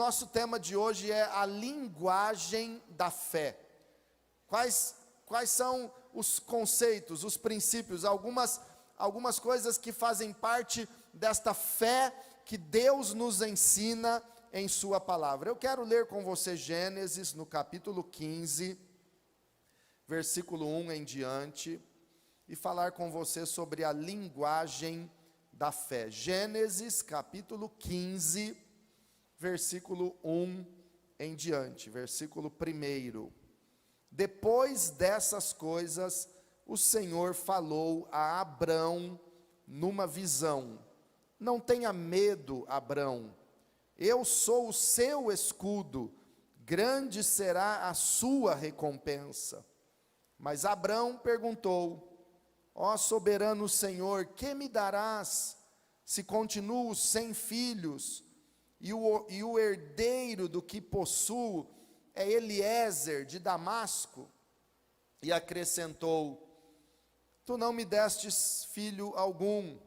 nosso tema de hoje é a linguagem da fé. Quais são os conceitos, os princípios, algumas coisas que fazem parte desta fé que Deus nos ensina em sua palavra. Eu quero ler com você Gênesis, no capítulo 15, versículo 1 em diante, e falar com você sobre a linguagem da fé. Gênesis, capítulo 15, versículo 1 em diante, versículo 1. Depois dessas coisas, o Senhor falou a Abrão numa visão: não tenha medo, Abrão, eu sou o seu escudo, grande será a sua recompensa. Mas Abrão perguntou: ó soberano Senhor, que me darás se continuo sem filhos, e o herdeiro do que possuo é Eliezer de Damasco? E acrescentou: tu não me destes filho algum,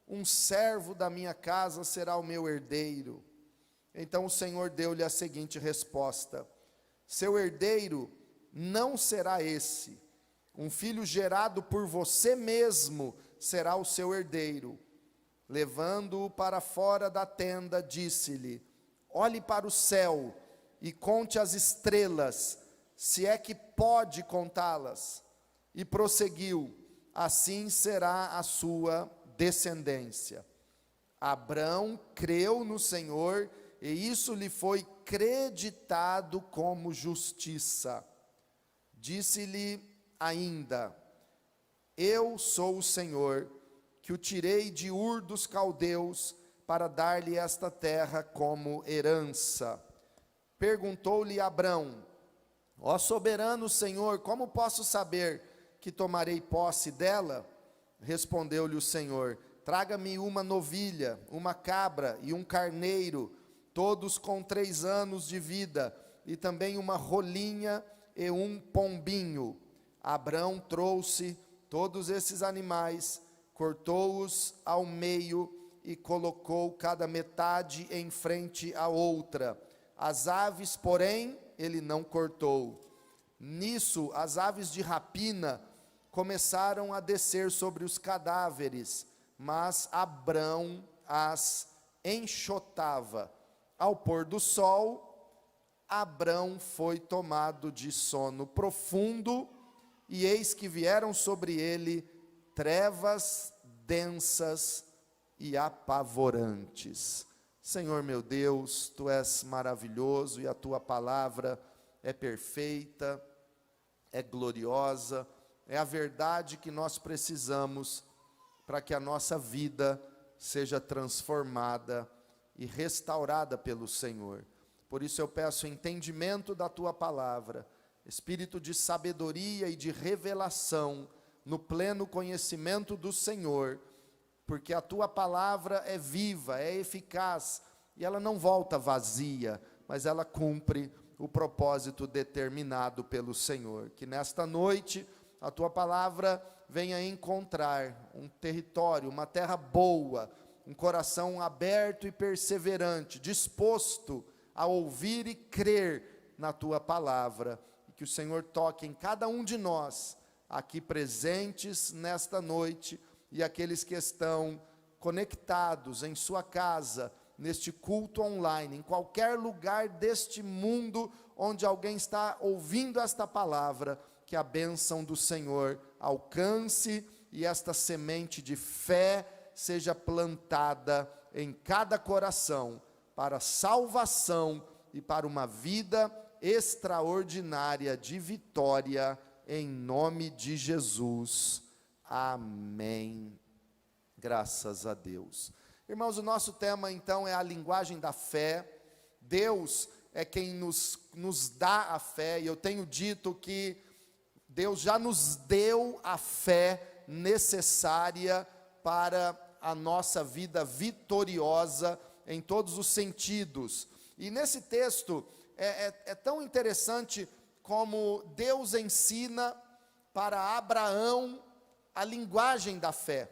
um servo da minha casa será o meu herdeiro. Então o Senhor deu-lhe a seguinte resposta: seu herdeiro não será esse, um filho gerado por você mesmo será o seu herdeiro. Levando-o para fora da tenda, disse-lhe: olhe para o céu e conte as estrelas, se é que pode contá-las. E prosseguiu: assim será a sua descendência. Abrão creu no Senhor, e isso lhe foi creditado como justiça. Disse-lhe ainda: eu sou o Senhor, que o tirei de Ur dos caldeus, para dar-lhe esta terra como herança. Perguntou-lhe Abrão: ó soberano Senhor, como posso saber que tomarei posse dela? Respondeu-lhe o Senhor: traga-me uma novilha, uma cabra e um carneiro, todos com 3 anos de vida, e também uma rolinha e um pombinho. Abrão trouxe todos esses animais, cortou-os ao meio e colocou cada metade em frente à outra. As aves, porém, ele não cortou. Nisso, as aves de rapina começaram a descer sobre os cadáveres, mas Abrão as enxotava. Ao pôr do sol, Abrão foi tomado de sono profundo, e eis que vieram sobre ele trevas densas e apavorantes. Senhor meu Deus, tu és maravilhoso, e a tua palavra é perfeita, é gloriosa, é a verdade que nós precisamos para que a nossa vida seja transformada e restaurada pelo Senhor. Por isso eu peço entendimento da tua palavra, espírito de sabedoria e de revelação no pleno conhecimento do Senhor, porque a tua palavra é viva, é eficaz, e ela não volta vazia, mas ela cumpre o propósito determinado pelo Senhor. Que nesta noite a tua palavra venha encontrar um território, uma terra boa, um coração aberto e perseverante, disposto a ouvir e crer na tua palavra, e que o Senhor toque em cada um de nós, aqui presentes nesta noite, e aqueles que estão conectados em sua casa, neste culto online, em qualquer lugar deste mundo, onde alguém está ouvindo esta palavra, que a bênção do Senhor alcance, e esta semente de fé seja plantada em cada coração, para salvação e para uma vida extraordinária de vitória, em nome de Jesus. Amém. Graças a Deus. Irmãos, o nosso tema então é a linguagem da fé. Deus é quem nos dá a fé, e eu tenho dito que Deus já nos deu a fé necessária para a nossa vida vitoriosa em todos os sentidos. E nesse texto é tão interessante como Deus ensina para Abraão a linguagem da fé.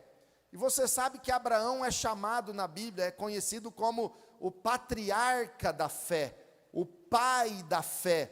E você sabe que Abraão é chamado na Bíblia, é conhecido como o patriarca da fé, o pai da fé.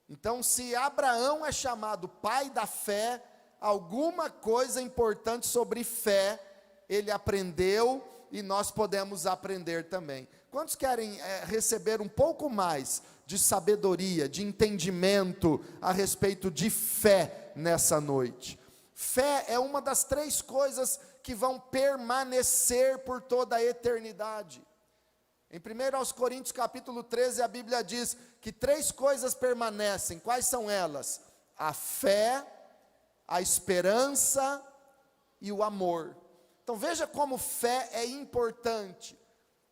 Então, se Abraão é chamado pai da fé, alguma coisa importante sobre fé ele aprendeu e nós podemos aprender também. Quantos querem receber um pouco mais de sabedoria, de entendimento a respeito de fé nessa noite? Fé é uma das 3 coisas que vão permanecer por toda a eternidade. Em 1 Coríntios capítulo 13, a Bíblia diz que 3 coisas permanecem. Quais são elas? A fé, a esperança e o amor. Então veja como fé é importante.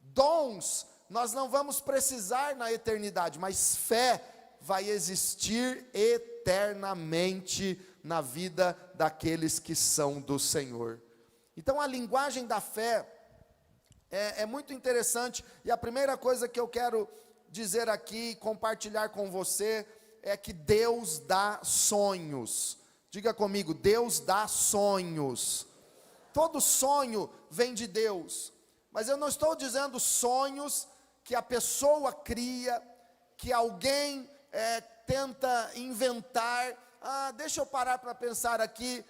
Dons nós não vamos precisar na eternidade, mas fé vai existir eternamente na vida daqueles que são do Senhor. Então a linguagem da fé é muito interessante, e a primeira coisa que eu quero dizer aqui, compartilhar com você, é que Deus dá sonhos. Diga comigo, Deus dá sonhos. Todo sonho vem de Deus, mas eu não estou dizendo sonhos que a pessoa cria, que alguém tenta inventar. Deixa eu parar para pensar aqui,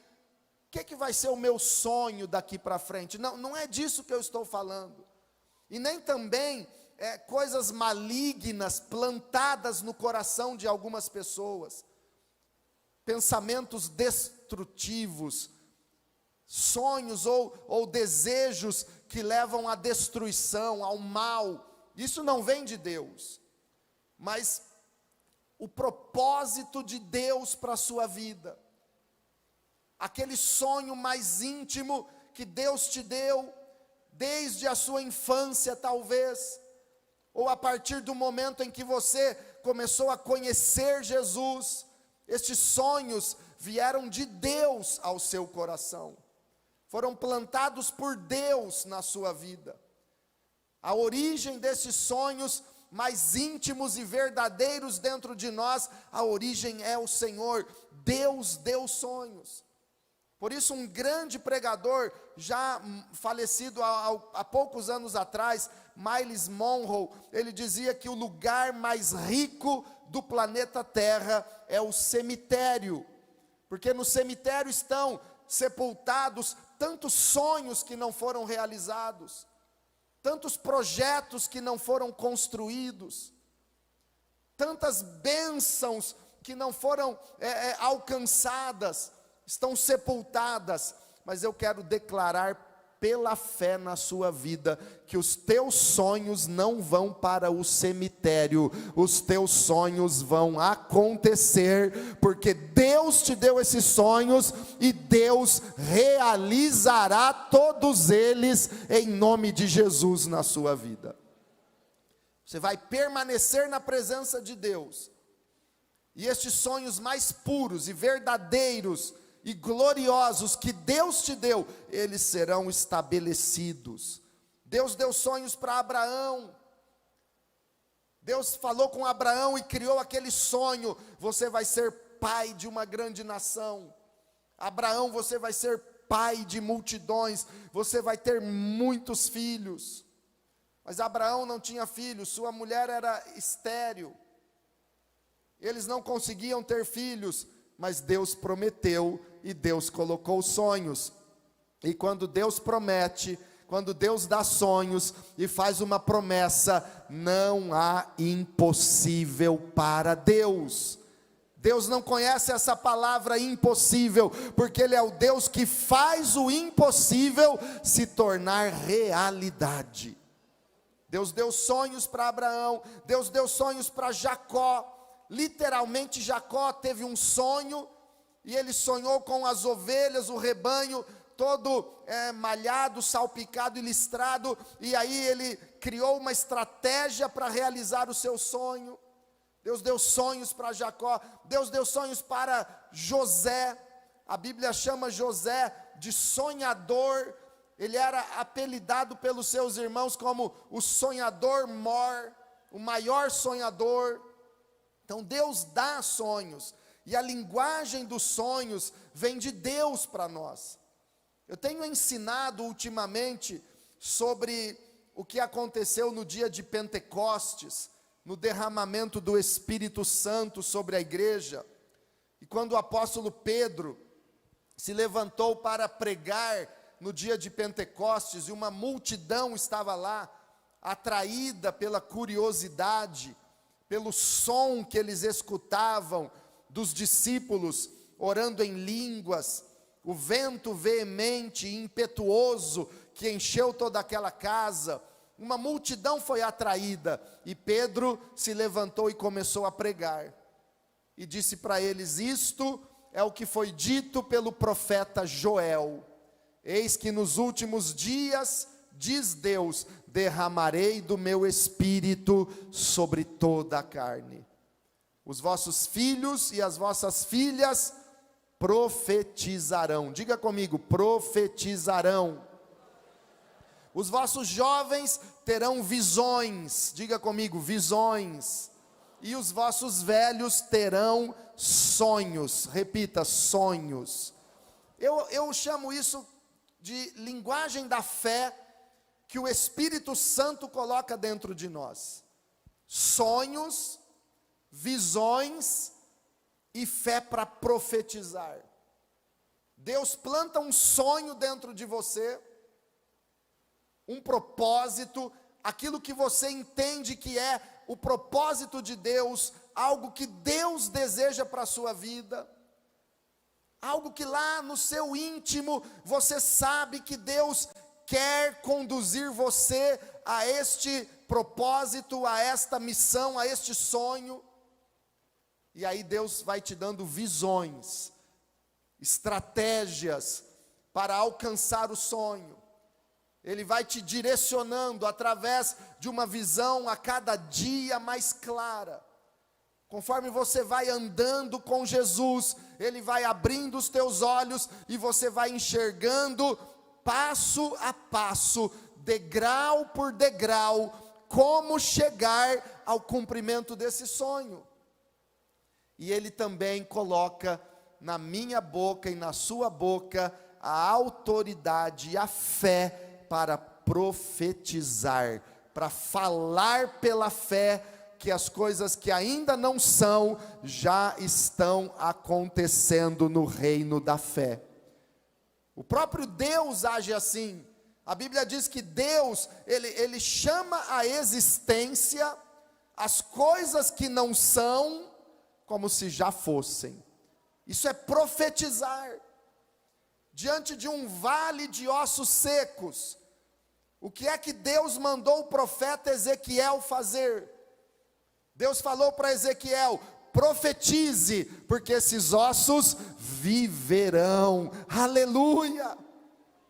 o que vai ser o meu sonho daqui para frente? Não, não é disso que eu estou falando, e nem também coisas malignas plantadas no coração de algumas pessoas, pensamentos destrutivos, sonhos ou desejos que levam à destruição, ao mal. Isso não vem de Deus, mas o propósito de Deus para a sua vida, aquele sonho mais íntimo que Deus te deu, desde a sua infância talvez, ou a partir do momento em que você começou a conhecer Jesus, estes sonhos vieram de Deus ao seu coração, foram plantados por Deus na sua vida. A origem desses sonhos mais íntimos e verdadeiros dentro de nós, a origem é o Senhor. Deus deu sonhos. Por isso um grande pregador, já falecido há poucos anos atrás, Myles Monroe, ele dizia que o lugar mais rico do planeta Terra é o cemitério, porque no cemitério estão sepultados tantos sonhos que não foram realizados, tantos projetos que não foram construídos, tantas bênçãos que não foram alcançadas, estão sepultadas. Mas eu quero declarar pela fé na sua vida, que os teus sonhos não vão para o cemitério, os teus sonhos vão acontecer, porque Deus te deu esses sonhos, e Deus realizará todos eles, em nome de Jesus na sua vida. Você vai permanecer na presença de Deus, e estes sonhos mais puros e verdadeiros, e gloriosos que Deus te deu, eles serão estabelecidos. Deus deu sonhos para Abraão. Deus falou com Abraão e criou aquele sonho: você vai ser pai de uma grande nação. Abraão, você vai ser pai de multidões, você vai ter muitos filhos. Mas Abraão não tinha filhos, sua mulher era estéril, eles não conseguiam ter filhos, mas Deus prometeu, e Deus colocou sonhos. E quando Deus promete, quando Deus dá sonhos e faz uma promessa, não há impossível para Deus. Deus não conhece essa palavra impossível, porque Ele é o Deus que faz o impossível se tornar realidade. Deus deu sonhos para Abraão, Deus deu sonhos para Jacó. Literalmente Jacó teve um sonho, e ele sonhou com as ovelhas, o rebanho todo malhado, salpicado e listrado, e aí ele criou uma estratégia para realizar o seu sonho. Deus deu sonhos para Jacó, Deus deu sonhos para José. A Bíblia chama José de sonhador, ele era apelidado pelos seus irmãos como o sonhador mor, o maior sonhador. Então Deus dá sonhos, e a linguagem dos sonhos vem de Deus para nós. Eu tenho ensinado ultimamente sobre o que aconteceu no dia de Pentecostes, no derramamento do Espírito Santo sobre a igreja, e quando o apóstolo Pedro se levantou para pregar no dia de Pentecostes, e uma multidão estava lá, atraída pela curiosidade, pelo som que eles escutavam dos discípulos orando em línguas, o vento veemente e impetuoso que encheu toda aquela casa, uma multidão foi atraída, e Pedro se levantou e começou a pregar, e disse para eles: isto é o que foi dito pelo profeta Joel: eis que nos últimos dias, diz Deus, derramarei do meu espírito sobre toda a carne. Os vossos filhos e as vossas filhas profetizarão. Diga comigo: profetizarão. Os vossos jovens terão visões. Diga comigo: visões. E os vossos velhos terão sonhos. Repita: sonhos. Eu chamo isso de linguagem da fé, que o Espírito Santo coloca dentro de nós. Sonhos, visões e fé para profetizar. Deus planta um sonho dentro de você, um propósito, aquilo que você entende que é o propósito de Deus, algo que Deus deseja para a sua vida, algo que lá no seu íntimo você sabe que Deus quer conduzir você a este propósito, a esta missão, a este sonho. E aí Deus vai te dando visões, estratégias para alcançar o sonho. Ele vai te direcionando através de uma visão a cada dia mais clara. Conforme você vai andando com Jesus, Ele vai abrindo os teus olhos e você vai enxergando passo a passo, degrau por degrau, como chegar ao cumprimento desse sonho. E Ele também coloca na minha boca e na sua boca a autoridade e a fé para profetizar, para falar pela fé que as coisas que ainda não são, já estão acontecendo no reino da fé. O próprio Deus age assim. A Bíblia diz que Deus, Ele chama à existência as coisas que não são, como se já fossem. Isso é profetizar. Diante de um vale de ossos secos, o que é que Deus mandou o profeta Ezequiel fazer? Deus falou para Ezequiel: profetize, porque esses ossos viverão. Aleluia!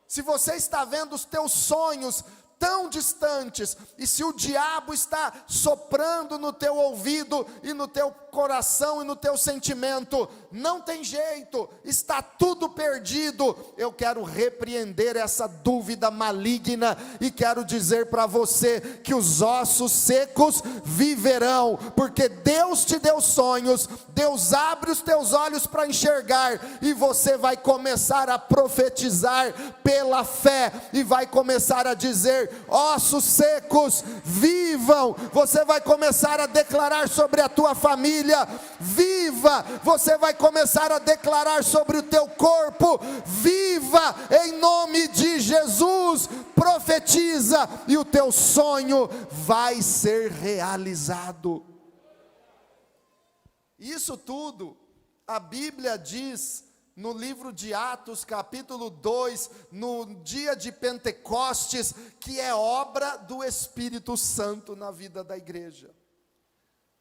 Se você está vendo os teus sonhos tão distantes, e se o diabo está soprando no teu ouvido, e no teu coração, e no teu sentimento, não tem jeito, está tudo perdido, eu quero repreender essa dúvida maligna, e quero dizer para você, que os ossos secos viverão, porque Deus te deu sonhos, Deus abre os teus olhos para enxergar, e você vai começar a profetizar pela fé, e vai começar a dizer: ossos secos, vivam. Você vai começar a declarar sobre a tua família: viva. Você vai começar a declarar sobre o teu corpo: viva, em nome de Jesus. Profetiza, e o teu sonho vai ser realizado. Isso tudo a Bíblia diz no livro de Atos, capítulo 2, no dia de Pentecostes, que é obra do Espírito Santo na vida da igreja.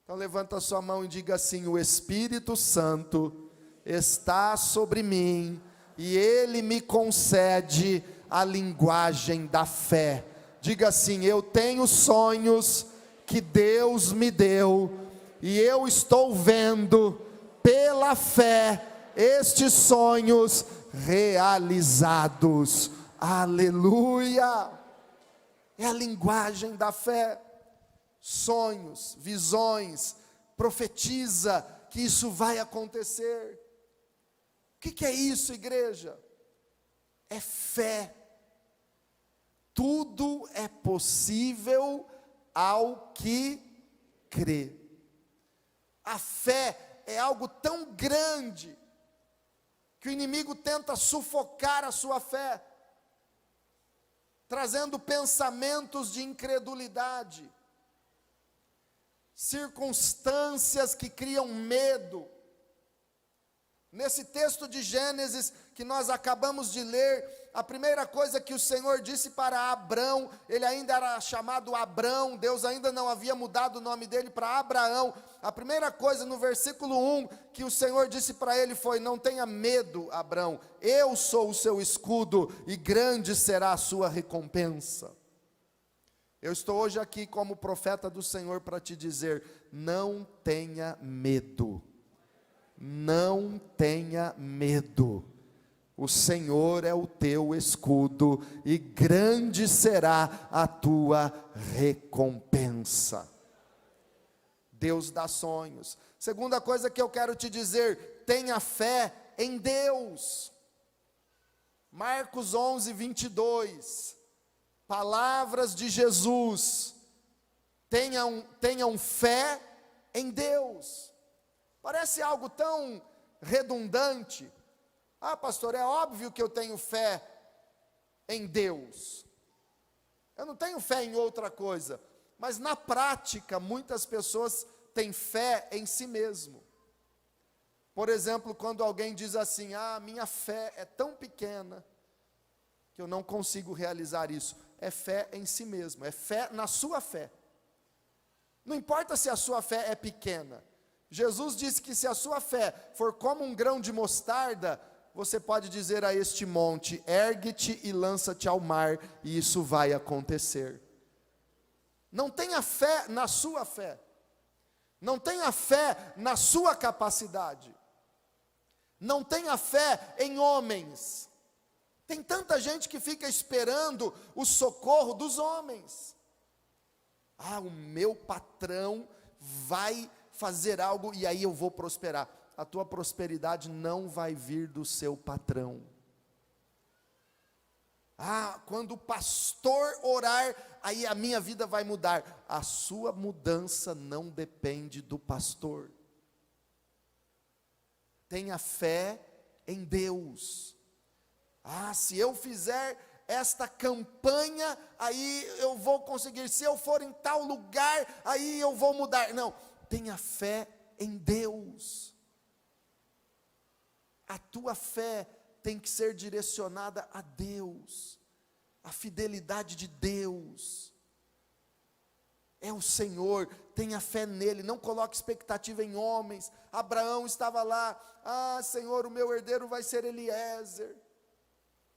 Então levanta a sua mão e diga assim: o Espírito Santo está sobre mim, e Ele me concede a linguagem da fé. Diga assim: eu tenho sonhos que Deus me deu, e eu estou vendo pela fé estes sonhos realizados. Aleluia! É a linguagem da fé. Sonhos, visões, profetiza que isso vai acontecer. O que é isso, igreja? É fé. tudo é possível ao que crê. A fé é algo tão grande que o inimigo tenta sufocar a sua fé, trazendo pensamentos de incredulidade, circunstâncias que criam medo. Nesse texto de Gênesis que nós acabamos de ler, a primeira coisa que o Senhor disse para Abrão, ele ainda era chamado Abrão, Deus ainda não havia mudado o nome dele para Abraão. A primeira coisa no versículo 1 que o Senhor disse para ele foi: não tenha medo, Abrão, eu sou o seu escudo e grande será a sua recompensa. Eu estou hoje aqui como profeta do Senhor para te dizer: não tenha medo. Não tenha medo, o Senhor é o teu escudo e grande será a tua recompensa. Deus dá sonhos. Segunda coisa que eu quero te dizer: tenha fé em Deus. Marcos 11:22, palavras de Jesus: tenham fé em Deus. Parece algo tão redundante. Ah, pastor, é óbvio que eu tenho fé em Deus. Eu não tenho fé em outra coisa. Mas na prática, muitas pessoas têm fé em si mesmo. Por exemplo, quando alguém diz assim: ah, minha fé é tão pequena que eu não consigo realizar isso. É fé em si mesmo, é fé na sua fé. Não importa se a sua fé é pequena. Jesus disse que se a sua fé for como um grão de mostarda, você pode dizer a este monte: ergue-te e lança-te ao mar, e isso vai acontecer. Não tenha fé na sua fé, não tenha fé na sua capacidade, não tenha fé em homens. Tem tanta gente que fica esperando o socorro dos homens. Ah, o meu patrão vai fazer algo e aí eu vou prosperar. A tua prosperidade não vai vir do seu patrão. Ah, quando o pastor orar, aí a minha vida vai mudar. A sua mudança não depende do pastor. Tenha fé em Deus. Ah, se eu fizer esta campanha, aí eu vou conseguir. Se eu for em tal lugar, aí eu vou mudar. Não. Tenha fé em Deus. A tua fé tem que ser direcionada a Deus, a fidelidade de Deus. É o Senhor, tenha fé nele, não coloque expectativa em homens. Abraão estava lá: ah, Senhor, o meu herdeiro vai ser Eliezer,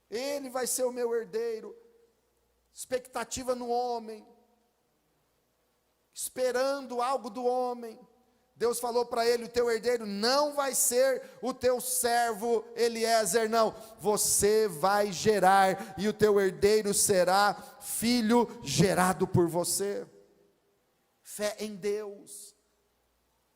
ele vai ser o meu herdeiro. Expectativa no homem, esperando algo do homem. Deus falou para ele: o teu herdeiro não vai ser o teu servo Eliezer, não. Você vai gerar, e o teu herdeiro será filho gerado por você. Fé em Deus,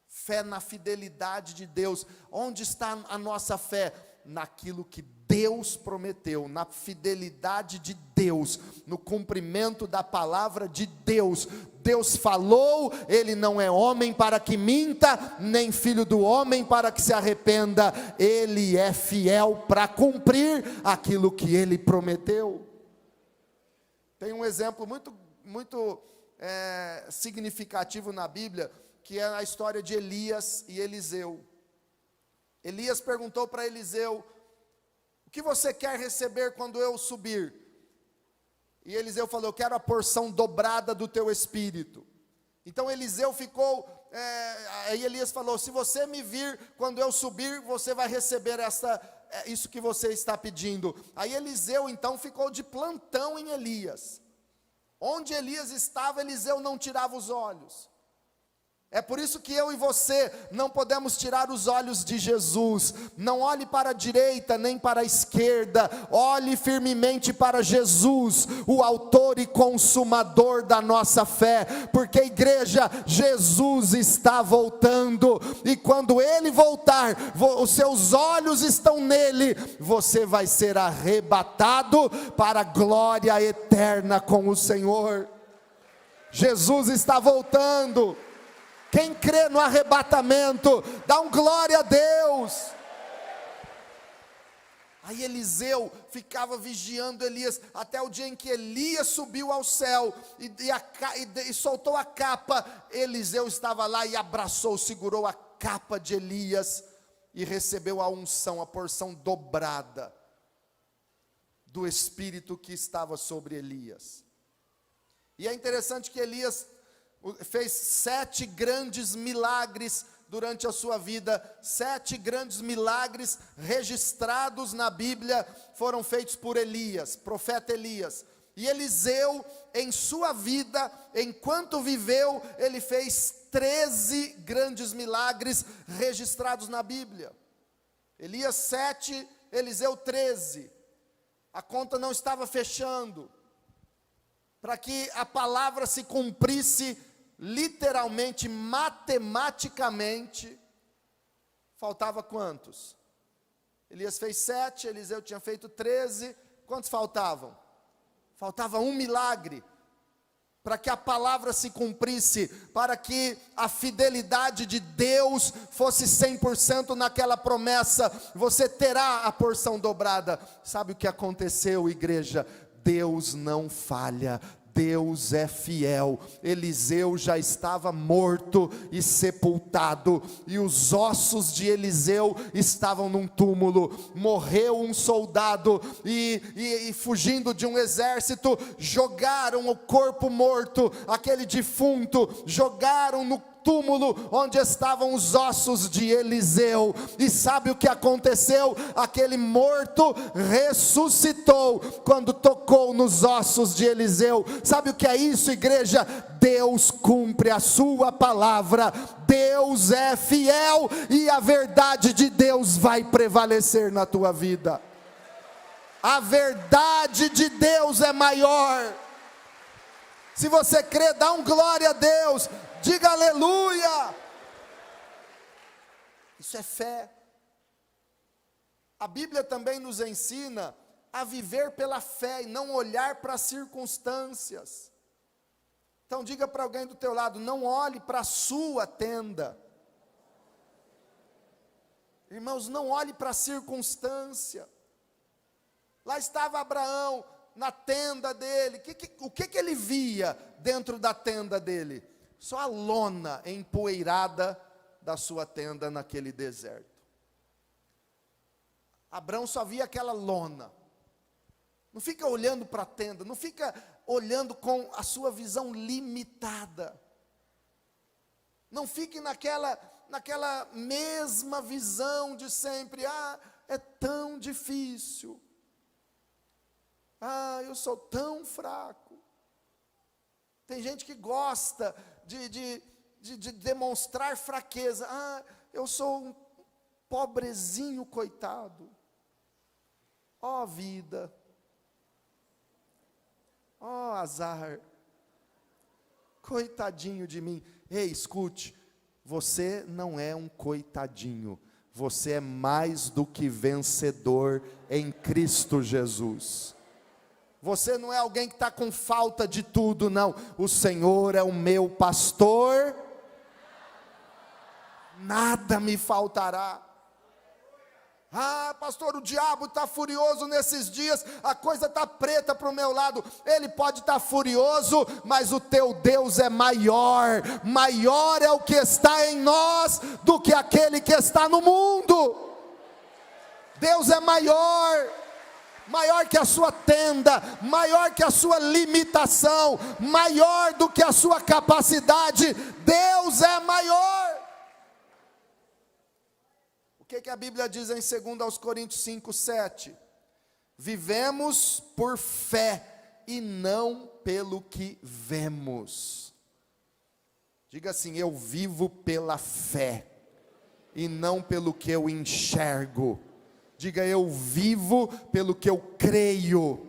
fé na fidelidade de Deus. Onde está a nossa fé? Naquilo que Deus prometeu, na fidelidade de Deus, no cumprimento da palavra de Deus. Deus falou, Ele não é homem para que minta, nem filho do homem para que se arrependa. Ele é fiel para cumprir aquilo que Ele prometeu. Tem um exemplo muito significativo na Bíblia, que é a história de Elias e Eliseu. Elias perguntou para Eliseu: o que você quer receber quando eu subir? E Eliseu falou: eu quero a porção dobrada do teu espírito. Então Eliseu ficou, aí Elias falou: se você me vir quando eu subir, você vai receber isso que você está pedindo. Aí Eliseu então ficou de plantão em Elias. Onde Elias estava, Eliseu não tirava os olhos. É por isso que eu e você não podemos tirar os olhos de Jesus. Não olhe para a direita nem para a esquerda, olhe firmemente para Jesus, o autor e consumador da nossa fé, porque, igreja, Jesus está voltando, e quando Ele voltar, os seus olhos estão nele, você vai ser arrebatado para a glória eterna com o Senhor. Jesus está voltando. Quem crê no arrebatamento, dá um glória a Deus. Aí Eliseu ficava vigiando Elias, até o dia em que Elias subiu ao céu, e soltou a capa. Eliseu estava lá e abraçou, segurou a capa de Elias, e recebeu a unção, a porção dobrada, do Espírito que estava sobre Elias. E é interessante que Elias fez 7 grandes milagres durante a sua vida. 7 grandes milagres registrados na Bíblia foram feitos por Elias, profeta Elias. E Eliseu, em sua vida, enquanto viveu, ele fez 13 grandes milagres registrados na Bíblia. Elias 7, Eliseu 13. A conta não estava fechando. Para que a palavra se cumprisse literalmente, matematicamente, faltava quantos? Elias fez 7, Eliseu tinha feito 13, quantos faltavam? Faltava um milagre, para que a palavra se cumprisse, para que a fidelidade de Deus fosse 100% naquela promessa. Você terá a porção dobrada. Sabe o que aconteceu, igreja? Deus não falha, Deus é fiel. Eliseu já estava morto e sepultado, e os ossos de Eliseu estavam num túmulo. Morreu um soldado, e fugindo de um exército, jogaram o corpo morto, aquele defunto, jogaram no túmulo onde estavam os ossos de Eliseu. E sabe o que aconteceu? Aquele morto ressuscitou quando tocou nos ossos de Eliseu. Sabe o que é isso, igreja? Deus cumpre a sua palavra, Deus é fiel, e a verdade de Deus vai prevalecer na tua vida. A verdade de Deus é maior. Se você crê, dá um glória a Deus, diga aleluia. Isso é fé. A Bíblia também nos ensina a viver pela fé e não olhar para as circunstâncias. Então diga para alguém do teu lado: não olhe para a sua tenda. Irmãos, não olhe para a circunstância. Lá estava Abraão na tenda dele. O que ele via dentro da tenda dele? Só a lona empoeirada da sua tenda naquele deserto. Abraão só via aquela lona. Não fica olhando para a tenda, não fica olhando com a sua visão limitada. Não fique naquela mesma visão de sempre. É tão difícil. Eu sou tão fraco. Tem gente que gosta de demonstrar fraqueza. Eu sou um pobrezinho coitado. Ó vida. Ó azar. Coitadinho de mim. Ei, escute. Você não é um coitadinho. Você é mais do que vencedor em Cristo Jesus. Você não é alguém que está com falta de tudo, não. O Senhor é o meu pastor, nada me faltará. Pastor, o diabo está furioso nesses dias, a coisa está preta para o meu lado. Ele pode estar furioso, mas o teu Deus é maior. Maior é o que está em nós do que aquele que está no mundo. Deus é maior. Maior que a sua tenda, maior que a sua limitação, maior do que a sua capacidade. Deus é maior. O que a Bíblia diz em 2 Coríntios 5:7? Vivemos por fé e não pelo que vemos. Diga assim: eu vivo pela fé e não pelo que eu enxergo. Diga: eu vivo pelo que eu creio.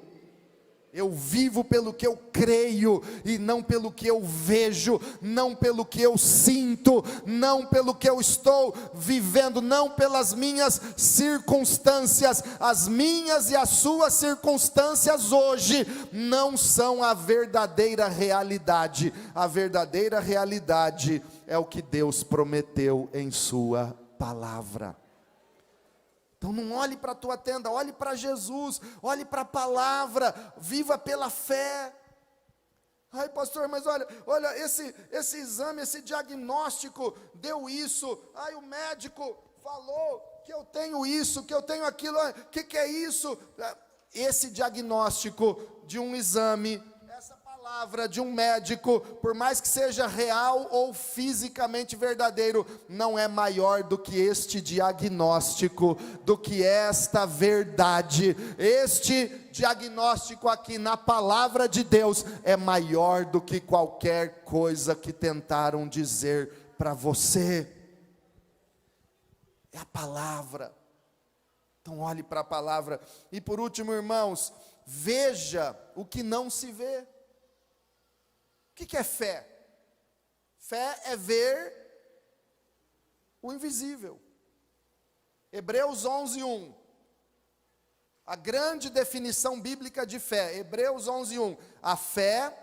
Eu vivo pelo que eu creio e não pelo que eu vejo, não pelo que eu sinto, não pelo que eu estou vivendo, não pelas minhas circunstâncias. As minhas e as suas circunstâncias hoje não são a verdadeira realidade. A verdadeira realidade é o que Deus prometeu em sua palavra. Então não olhe para a tua tenda, olhe para Jesus, olhe para a palavra, viva pela fé. Ai, pastor, mas olha, esse exame, esse diagnóstico deu isso. Ai, o médico falou que eu tenho isso, que eu tenho aquilo. O que é isso? Esse diagnóstico de um exame, essa palavra de um médico, por mais que seja real ou fisicamente verdadeiro, não é maior do que este diagnóstico, do que esta verdade. Este diagnóstico aqui na palavra de Deus é maior do que qualquer coisa que tentaram dizer para você. É a palavra. Então olhe para a palavra. E por último, irmãos, veja o que não se vê. O que é fé? Fé é ver o invisível. Hebreus 11:1. A grande definição bíblica de fé. Hebreus 11:1. A fé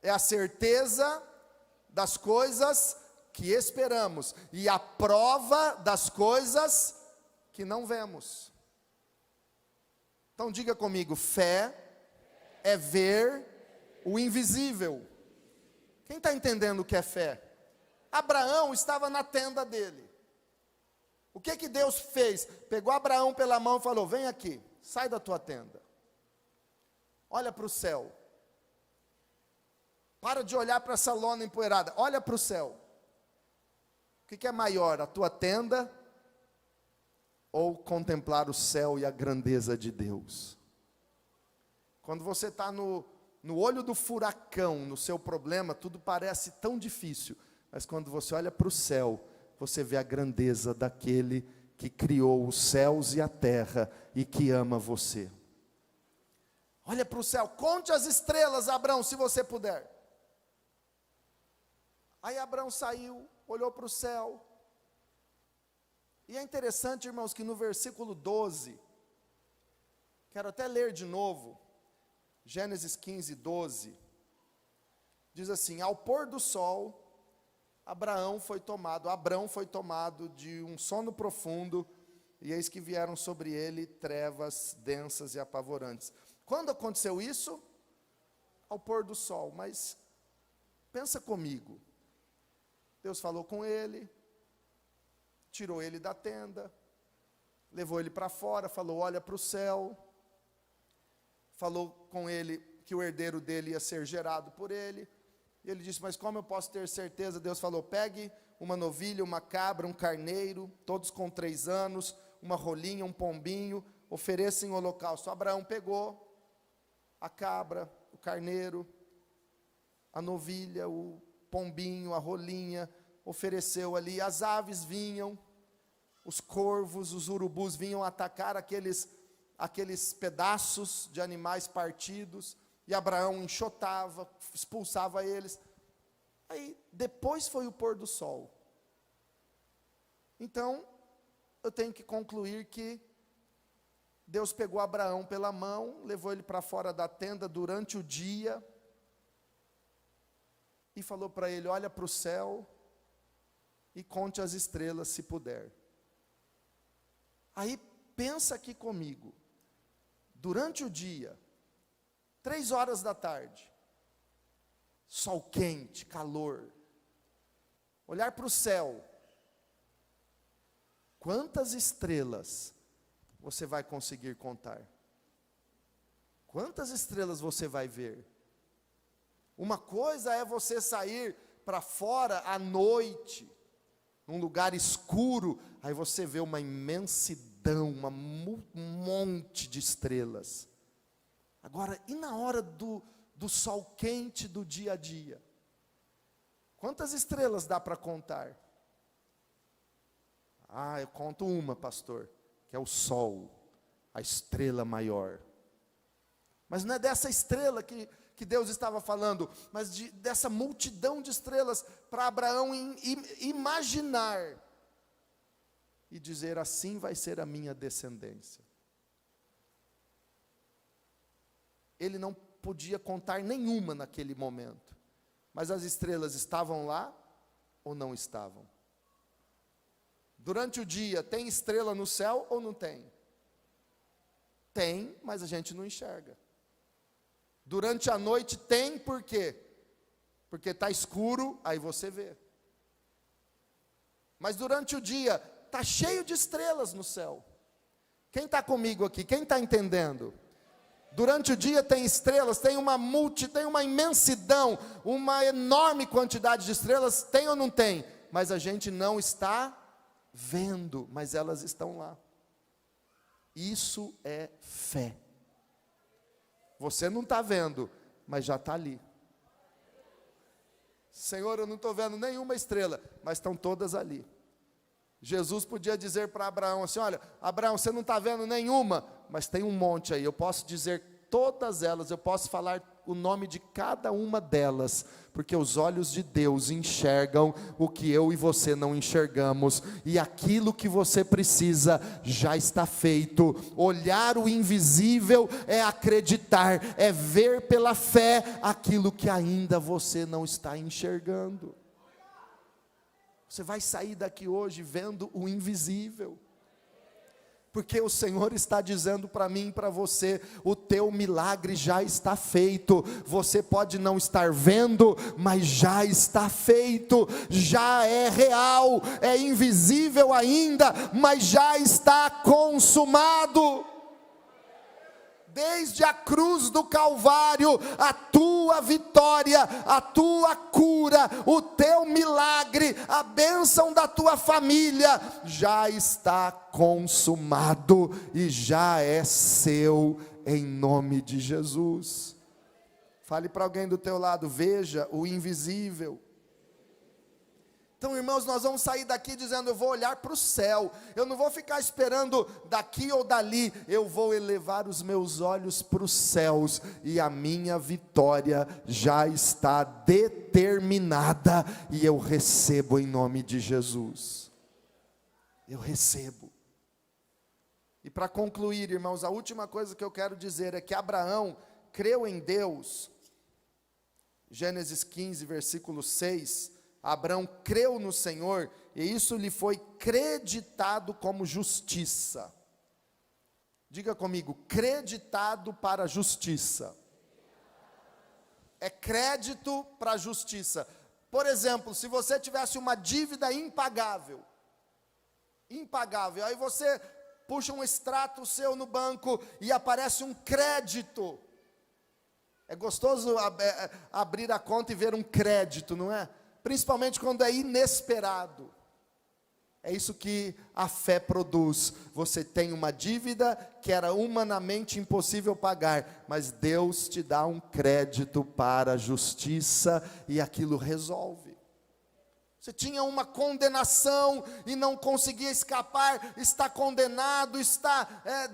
é a certeza das coisas que esperamos e a prova das coisas que não vemos. Então diga comigo: fé é ver o invisível. Quem está entendendo o que é fé? Abraão estava na tenda dele. O que Deus fez? Pegou Abraão pela mão e falou: vem aqui, sai da tua tenda, olha para o céu, para de olhar para essa lona empoeirada, olha para o céu. O que é maior, a tua tenda ou contemplar o céu e a grandeza de Deus? Quando você está no olho do furacão, no seu problema, tudo parece tão difícil, mas quando você olha para o céu, você vê a grandeza daquele que criou os céus e a terra e que ama você. Olha para o céu, conte as estrelas, Abraão, se você puder. Aí Abraão saiu, olhou para o céu, e é interessante, irmãos, que no versículo 12, quero até ler de novo, Gênesis 15:12, diz assim: ao pôr do sol, Abrão foi tomado de um sono profundo, e eis que vieram sobre ele trevas densas e apavorantes. Quando aconteceu isso? Ao pôr do sol. Mas pensa comigo, Deus falou com ele, tirou ele da tenda, levou ele para fora, falou: olha para o céu, falou com ele que o herdeiro dele ia ser gerado por ele, e ele disse: mas como eu posso ter certeza? Deus falou: pegue uma novilha, uma cabra, um carneiro, todos com 3 anos, uma rolinha, um pombinho, ofereça em holocausto. Abraão pegou a cabra, o carneiro, a novilha, o pombinho, a rolinha, ofereceu ali. As aves vinham, os corvos, os urubus vinham atacar aqueles pedaços de animais partidos, e Abraão enxotava, expulsava eles. Aí depois foi o pôr do sol. Então eu tenho que concluir que Deus pegou Abraão pela mão, levou ele para fora da tenda durante o dia, e falou para ele: olha para o céu e conte as estrelas se puder. Aí pensa aqui comigo, durante o dia, 3 horas da tarde, sol quente, calor, olhar para o céu, quantas estrelas você vai conseguir contar? Quantas estrelas você vai ver? Uma coisa é você sair para fora à noite, num lugar escuro, aí você vê uma imensidão, um monte de estrelas. Agora, e na hora do sol quente do dia a dia? Quantas estrelas dá para contar? Eu conto uma, pastor, que é o sol, a estrela maior. Mas não é dessa estrela que Deus estava falando, mas dessa multidão de estrelas, para Abraão imaginar e dizer: assim vai ser a minha descendência. Ele não podia contar nenhuma naquele momento, mas as estrelas estavam lá ou não estavam? Durante o dia, tem estrela no céu ou não tem? Tem, mas a gente não enxerga. Durante a noite tem, por quê? Porque está escuro, aí você vê. Mas durante o dia, está cheio de estrelas no céu. Quem está comigo aqui? Quem está entendendo? Durante o dia tem estrelas, tem uma imensidão, uma enorme quantidade de estrelas, tem ou não tem? Mas a gente não está vendo, mas elas estão lá. Isso é fé. Você não está vendo, mas já está ali. Senhor, eu não estou vendo nenhuma estrela, mas estão todas ali. Jesus podia dizer para Abraão assim: olha, Abraão, você não está vendo nenhuma, mas tem um monte aí, eu posso dizer todas elas, eu posso falar o nome de cada uma delas, porque os olhos de Deus enxergam o que eu e você não enxergamos, e aquilo que você precisa já está feito. Olhar o invisível é acreditar, é ver pela fé aquilo que ainda você não está enxergando. Você vai sair daqui hoje vendo o invisível, porque o Senhor está dizendo para mim e para você: o teu milagre já está feito. Você pode não estar vendo, mas já está feito, já é real, é invisível ainda, mas já está consumado. Desde a cruz do Calvário, a tua vitória, a tua cura, o teu milagre, a bênção da tua família, já está consumado e já é seu, em nome de Jesus. Fale para alguém do teu lado: veja o invisível. Então, irmãos, nós vamos sair daqui dizendo: eu vou olhar para o céu, eu não vou ficar esperando daqui ou dali, eu vou elevar os meus olhos para os céus, e a minha vitória já está determinada, e eu recebo em nome de Jesus. Eu recebo. E para concluir, irmãos, a última coisa que eu quero dizer é que Abraão creu em Deus. Gênesis 15, versículo 6, Abraão creu no Senhor, e isso lhe foi creditado como justiça. Diga comigo: creditado para a justiça. É crédito para a justiça. Por exemplo, se você tivesse uma dívida impagável, aí você puxa um extrato seu no banco e aparece um crédito. É gostoso abrir a conta e ver um crédito, não é? Principalmente quando é inesperado. É isso que a fé produz. Você tem uma dívida que era humanamente impossível pagar, mas Deus te dá um crédito para a justiça, e aquilo resolve. Você tinha uma condenação e não conseguia escapar, está condenado, está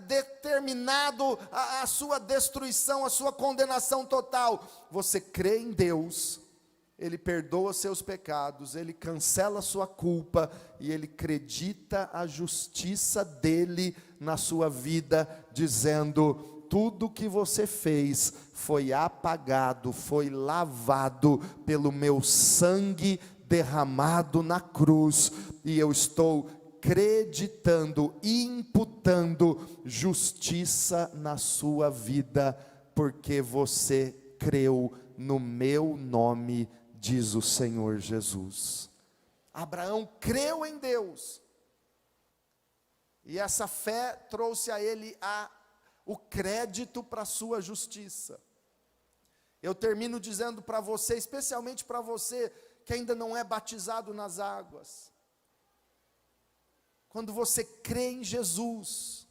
determinado a sua destruição, a sua condenação total. Você crê em Deus, Ele perdoa seus pecados, Ele cancela a sua culpa, e Ele acredita a justiça dEle na sua vida, dizendo: tudo que você fez foi apagado, foi lavado pelo meu sangue derramado na cruz, e eu estou acreditando, imputando justiça na sua vida, porque você creu no meu nome, diz o Senhor Jesus. Abraão creu em Deus, e essa fé trouxe a ele o crédito para a sua justiça. Eu termino dizendo para você, especialmente para você que ainda não é batizado nas águas: quando você crê em Jesus,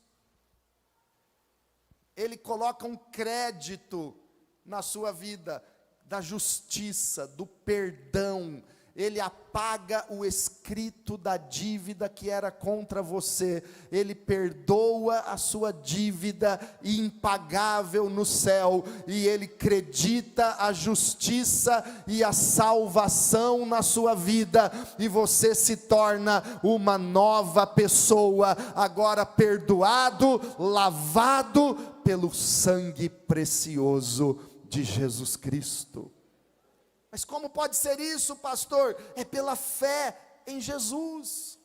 Ele coloca um crédito na sua vida, da justiça, do perdão. Ele apaga o escrito da dívida que era contra você, Ele perdoa a sua dívida impagável no céu, e Ele acredita a justiça e a salvação na sua vida, e você se torna uma nova pessoa, agora perdoado, lavado pelo sangue precioso de Jesus Cristo. Mas como pode ser isso, pastor? É pela fé em Jesus.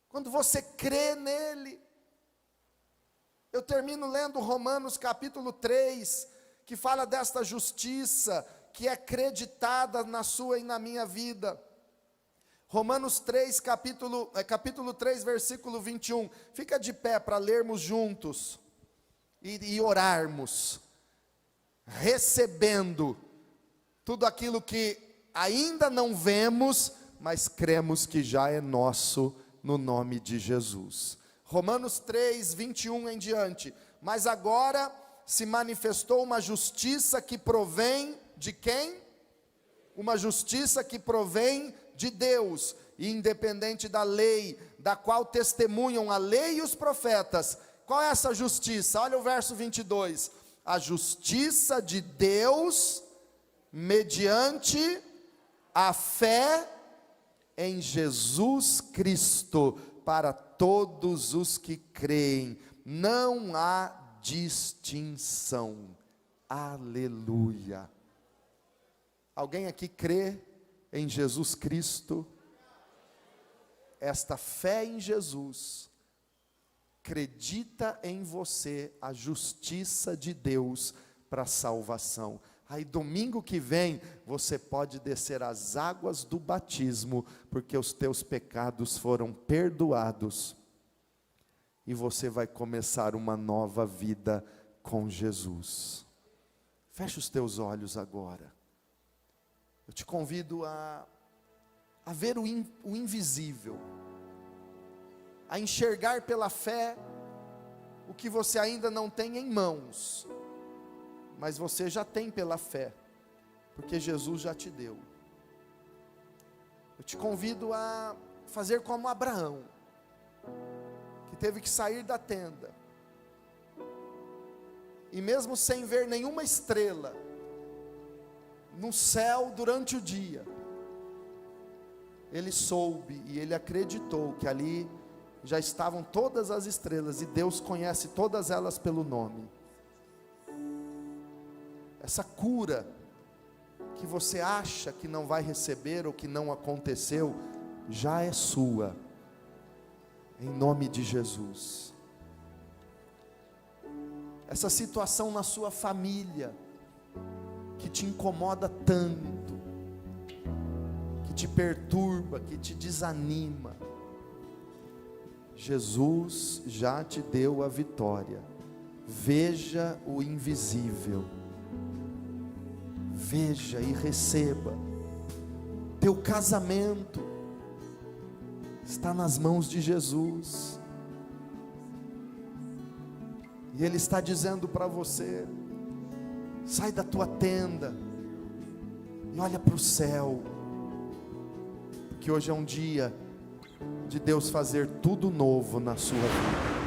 Quando você crê nele. Eu termino lendo Romanos capítulo 3, que fala desta justiça que é creditada na sua e na minha vida. Romanos 3, capítulo 3, versículo 21. Fica de pé para lermos juntos e orarmos, recebendo tudo aquilo que ainda não vemos, mas cremos que já é nosso, no nome de Jesus. Romanos 3, 21 em diante. Mas agora se manifestou uma justiça que provém de quem? Uma justiça que provém de Deus, independente da lei, da qual testemunham a lei e os profetas. Qual é essa justiça? Olha o verso 22. A justiça de Deus mediante a fé em Jesus Cristo, para todos os que creem, não há distinção. Aleluia. Alguém aqui crê em Jesus Cristo? Esta fé em Jesus acredita em você a justiça de Deus para a salvação. Aí domingo que vem, você pode descer as águas do batismo, porque os teus pecados foram perdoados, e você vai começar uma nova vida com Jesus. Feche os teus olhos agora. Eu te convido a ver o invisível, a enxergar pela fé o que você ainda não tem em mãos, mas você já tem pela fé, porque Jesus já te deu. Eu te convido a fazer como Abraão, que teve que sair da tenda, e mesmo sem ver nenhuma estrela no céu durante o dia, ele soube e ele acreditou que ali já estavam todas as estrelas, e Deus conhece todas elas pelo nome. Essa cura que você acha que não vai receber ou que não aconteceu, já é sua, em nome de Jesus. Essa situação na sua família, que te incomoda tanto, que te perturba, que te desanima, Jesus já te deu a vitória. Veja o invisível, veja e receba. Teu casamento está nas mãos de Jesus, e Ele está dizendo para você: sai da tua tenda e olha para o céu, porque hoje é um dia de Deus fazer tudo novo na sua vida.